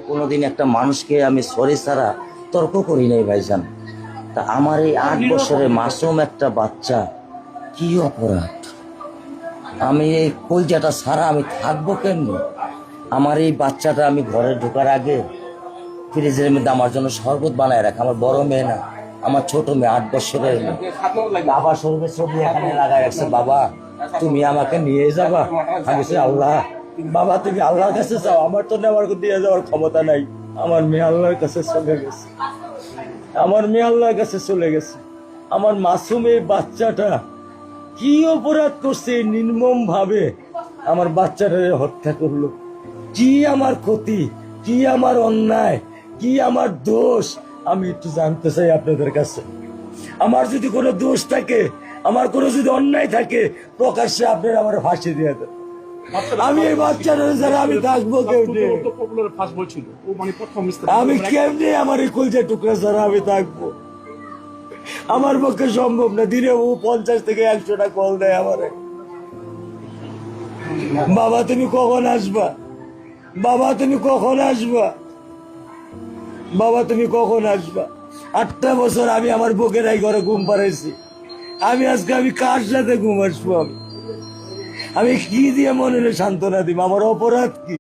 কোনোদিন একটা মানুষকে আমি সরি ছাড়া তর্ক করি নাই ভাইজান। তা আমার এই 8 বছরের মাসুম একটা বাচ্চা কি অপরাধ? আমি এই কলজাটা ছাড়া আমি থাকবো কেমনি? আমার এই বাচ্চাটা আমি ঘরে ঢোকার আগে ফ্রিজের মধ্যে আমার জন্য শরবত বানায় রাখে। আমার বড় মেয়ে না, আমার ছোট মেয়ে 8 বছরের মেয়ে। বাবা শরবত ছবি এখানে লাগায় রাখছে, বাবা তুমি আমাকে নিয়ে যাবা। আমি বলছি আল্লাহ, বাবা তুমি আল্লাহর কাছে যাও, আমার তো নেওয়ার দিয়ে যাওয়ার ক্ষমতা নাই। আমার মেয়ে আল্লাহর কাছে চলে গেছে, আমার মেয়ে আল্লাহর কাছে চলে গেছে। আমার মাসুম এই বাচ্চাটা কি অপরাধ করছে নির্মম ভাবে আমার বাচ্চাটারে হত্যা করলো? কি আমার ক্ষতি, কি আমার অন্যায়, কি আমার দোষ? আমি একটু জানতে চাই আপনাদের কাছে। আমার যদি কোনো দোষ থাকে, আমার কোনো যদি অন্যায় থাকে, প্রকাশ্যে আপনারা আমার ফাঁসি দিয়ে দেন। আমি এই বাচ্চাটা যারা আমি থাকবো কেমনি? আমি কেমনি আমার এই কলজা টুকরা যারা আমি থাকবো? আমার পক্ষে সম্ভব না। দিনে ও 50 থেকে 100টা কল দেয় আমারে, বাবা তুমি কখন আসবা, বাবা তুমি কখন আসবা, বাবা তুমি কখন আসবা। 8টা বছর আমি আমার বুকের এই ঘরে ঘুম পাড়াইছি। আমি আজকে আমি কার সাথে ঘুম আসবো? আমি কি দিয়ে মনে সান্ত্বনা দিব? আমার অপরাধ কি?